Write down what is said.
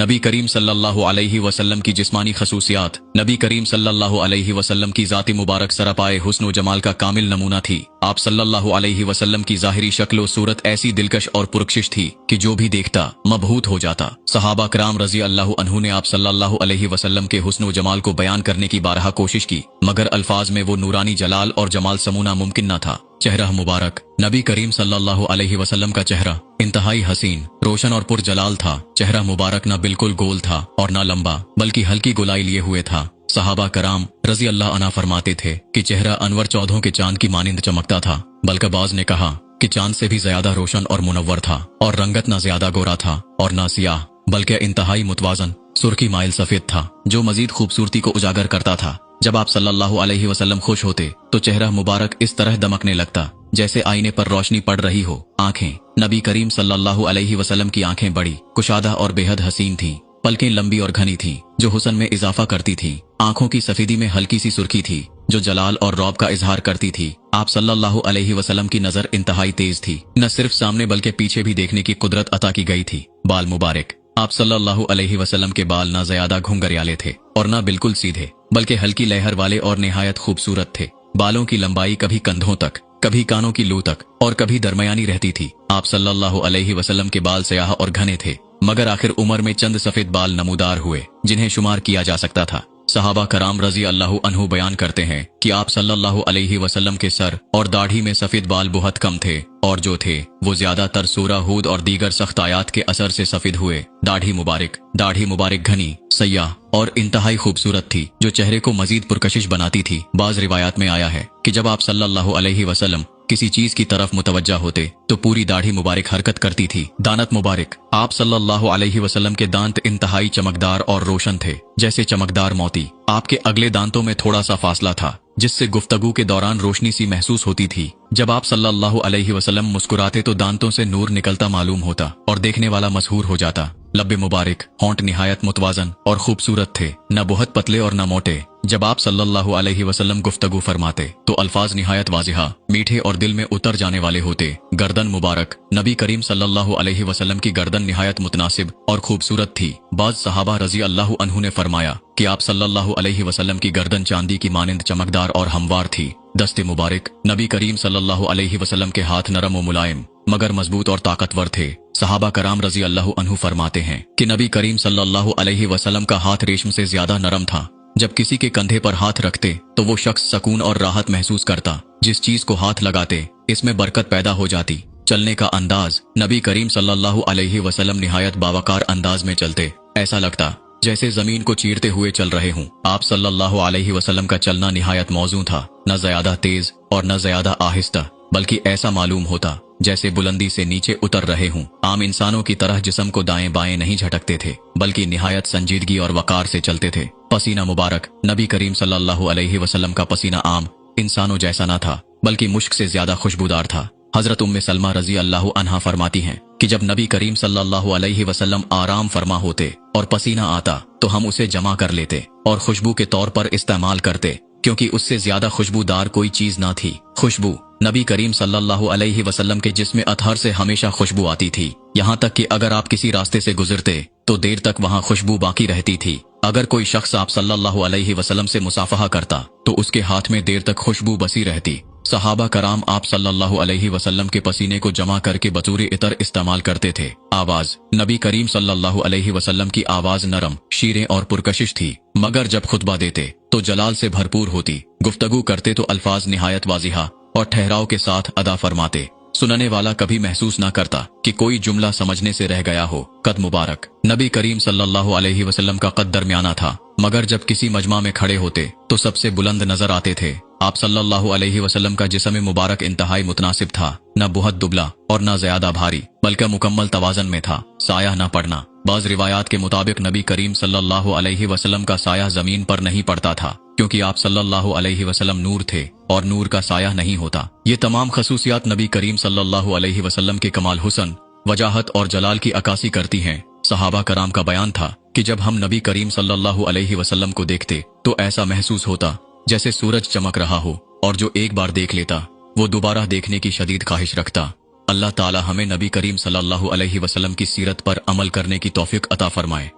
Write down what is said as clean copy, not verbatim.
नबी करीम सल्लल्लाहु अलैहि वसल्लम की जिस्मानी खसूसियात। नबी करीम सल्लल्लाहु अलैहि वसल्लम की ज़ाती मुबारक सरापाए हुस्न व जमाल का कामिल नमूना थी। आप सल्लल्लाहु अलैहि वसल्लम की ज़ाहिरी शक्ल व सूरत ऐसी दिलकश और पुरकशिश थी कि जो भी देखता मबहूत हो जाता। सहाबा कराम रज़ी अल्लाहु अन्हु ने आप सल्लल्लाहु अलैहि वसल्लम के हुस्न व जमाल को बयान करने की बारहा कोशिश की, मगर अल्फाज में वो नूरानी जलाल और जमाल समूना मुमकिन न था। चेहरा मुबारक। नबी करीम सल्लल्लाहु अलैहि वसल्लम का चेहरा इंतहाई हसीन, रोशन और पुरजलाल था। चेहरा मुबारक न बिल्कुल गोल था और न लंबा, बल्कि हल्की गोलाई लिए हुए था। सहाबा कराम रज़ी अल्लाह अन्हा फरमाते थे कि चेहरा अनवर चौधों के चांद की मानिंद चमकता था। बल्कबाज ने कहा कि चांद से भी ज्यादा रोशन और मुनव्वर था, और रंगत न ज्यादा गोरा था और न सियाह, बल्कि इंतहाई मुतवाजन सुर्खी माइल सफेद था, जो मजीद खूबसूरती को उजागर करता था। जब आप सल्लल्लाहु अलैहि वसल्लम खुश होते तो चेहरा मुबारक इस तरह दमकने लगता जैसे आईने पर रोशनी पड़ रही हो। आंखें। नबी करीम सल्लल्लाहु अलैहि वसल्लम की आंखें बड़ी, कुशादा और बेहद हसीन थीं। पलकें लंबी और घनी थीं, जो हुस्न में इजाफा करती थीं। आंखों की सफेदी में हल्की सी सुर्खी थी, जो जलाल और रौब का इजहार करती थी। आप सल्लल्लाहु अलैहि वसल्लम की नजर इंतहाई तेज थी, न सिर्फ सामने बल्कि पीछे भी देखने की कुदरत अता की गई थी। बाल मुबारक। आप सल्लल्लाहु अलैहि वसल्लम के बाल न ज्यादा घुंघरियाले थे और न बिल्कुल सीधे, बल्कि हल्की लहर वाले और निहायत खूबसूरत थे। बालों की लंबाई कभी कंधों तक, कभी कानों की लू तक और कभी दरमियानी रहती थी। आप सल्लल्लाहु अलैहि वसल्लम के बाल स्याह और घने थे, मगर आखिर उम्र में चंद सफेद बाल नमूदार हुए जिन्हें शुमार किया जा सकता था। सहाबा कराम रज़ी अल्लाहु अन्हु बयान करते हैं कि आप सल्लल्लाहु अलैहि वसल्लम के सर और दाढ़ी में सफेद बाल बहुत कम थे, और जो थे वो ज्यादातर सूरह हूद और दीगर सख्त आयात के असर से सफेद हुए। दाढ़ी मुबारक घनी, सयाह और इंतहाई खूबसूरत थी, जो चेहरे को मजीद पुरकशिश बनाती थी। बाज रिवायात में आया है कि जब आप सल्लल्लाहु अलैहि वसल्लम किसी चीज की तरफ मुतवज्जा होते तो पूरी दाढ़ी मुबारक हरकत करती थी। दानत मुबारक। आप सल्लल्लाहु अलैहि वसल्लम के दांत इंतहाई चमकदार और रोशन थे, जैसे चमकदार मोती। आपके अगले दांतों में थोड़ा सा फासला था, जिससे गुफ्तगू के दौरान रोशनी सी महसूस होती थी। जब आप सल्लल्लाहु अलैहि वसल्लम मुस्कुराते तो दांतों से नूर निकलता मालूम होता और देखने वाला मशहूर हो जाता। लब्बे मुबारक। होंठ निहायत मुतवाजन और खूबसूरत थे, न बहुत पतले और न मोटे। जब आप सल्लल्लाहु अलैहि वसल्लम गुफ्तगू फरमाते तो अल्फाज निहायत वाजिहा, मीठे और दिल में उतर जाने वाले होते। गर्दन मुबारक। नबी करीम सल्लल्लाहु अलैहि वसल्लम की गर्दन निहायत मुतनासिब और खूबसूरत थी। बाज सहाबा रज़ी अल्लाहु अन्हु ने फरमाया कि आप सल्लल्लाहु अलैहि वसल्लम की गर्दन चांदी की मानिंद चमकदार और हमवार थी। दस्ते मुबारक। नबी करीम सल्लल्लाहु अलैहि वसल्लम के हाथ नरम व मुलायम, मगर मजबूत और ताकतवर थे। सहाबा कराम रज़ी अल्लाहु अन्हु फरमाते हैं कि नबी करीम सल्लल्लाहु अलैहि वसल्लम का हाथ रेशम से ज्यादा नरम था। जब किसी के कंधे पर हाथ रखते तो वो शख्स सुकून और राहत महसूस करता। जिस चीज को हाथ लगाते इसमें बरकत पैदा हो जाती। चलने का अंदाज। नबी करीम सल्लल्लाहु अलैहि वसल्लम निहायत बावकार अंदाज में चलते, ऐसा लगता जैसे जमीन को चीरते हुए चल रहे हों। आप सल्लल्लाहु अलैहि वसल्लम का चलना निहायत मौजू था, न ज्यादा तेज और न ज्यादा आहिस्ता, बल्कि ऐसा मालूम होता जैसे बुलंदी से नीचे उतर रहे हों। आम इंसानों की तरह जिस्म को दाएं बाएं नहीं झटकते थे, बल्कि निहायत संजीदगी और वकार से चलते थे। पसीना मुबारक। नबी करीम सल्लल्लाहु अलैहि वसल्लम का पसीना आम इंसानों जैसा न था, बल्कि मुश्क से ज्यादा खुशबूदार था। हजरत उम्मे सलमा रज़ी अल्लाहु अन्हा फरमाती हैं कि जब नबी करीम सल्लल्लाहु अलैहि वसल्लम आराम फरमा होते और पसीना आता तो हम उसे जमा कर लेते और खुशबू के तौर पर इस्तेमाल करते, क्योंकि उससे ज्यादा खुशबूदार कोई चीज ना थी। खुशबू। नबी करीम सल्लल्लाहु अलैहि वसल्लम के जिस्म अतहर से हमेशा खुशबू आती थी, यहाँ तक कि अगर आप किसी रास्ते से गुजरते तो देर तक वहाँ खुशबू बाकी रहती थी। अगर कोई शख्स आप सल्लल्लाहु अलैहि वसल्लम से मुसाफहा करता तो उसके हाथ में देर तक खुशबू बसी रहती। सहाबा कराम आप सल्लल्लाहु अलैहि वसल्लम के पसीने को जमा करके बतूरे इतर इस्तेमाल करते थे। आवाज। नबी करीम सल्लल्लाहु अलैहि वसल्लम की आवाज नरम, शीरें और पुरकशिश थी, मगर जब खुतबा देते तो जलाल से भरपूर होती। गुफ्तगू करते तो अल्फाज निहायत वाजिहा और ठहराव के साथ अदा फरमाते। सुनने वाला कभी महसूस न करता कि कोई जुमला समझने से रह गया हो। कद मुबारक। नबी करीम सल्लल्लाहु अलैहि वसल्लम का कद दरमियाना था, मगर जब किसी मजमा में खड़े होते तो सबसे बुलंद नजर आते थे। आप सल्लल्लाहु अलैहि वसल्लम का जिस्म मुबारक इंतहाई मुतनासिब था, न बहुत दुबला और न ज्यादा भारी, बल्कि मुकम्मल तवाजन में था। साया न पड़ना। बाज रिवायात के मुताबिक नबी करीम सल्लल्लाहु अलैहि वसल्लम का साया जमीन पर नहीं पड़ता था, क्योंकि आप सल्लल्लाहु अलैहि वसल्लम नूर थे और नूर का साया नहीं होता। ये तमाम खसूसियात नबी करीम सल्लल्लाहु अलैहि वसल्लम के कमाल हुस्न, वजाहत और जलाल की अक्कासी करती हैं। सहाबा कराम का बयान था कि जब हम नबी करीम सल्लल्लाहु अलैहि वसल्लम को देखते तो ऐसा महसूस होता जैसे सूरज चमक रहा हो, और जो एक बार देख लेता वो दोबारा देखने की शदीद ख्वाहिश रखता। अल्लाह ताला हमें नबी करीम सल्लल्लाहु अलैहि वसल्लम की सीरत पर अमल करने की तौफीक अता फरमाए।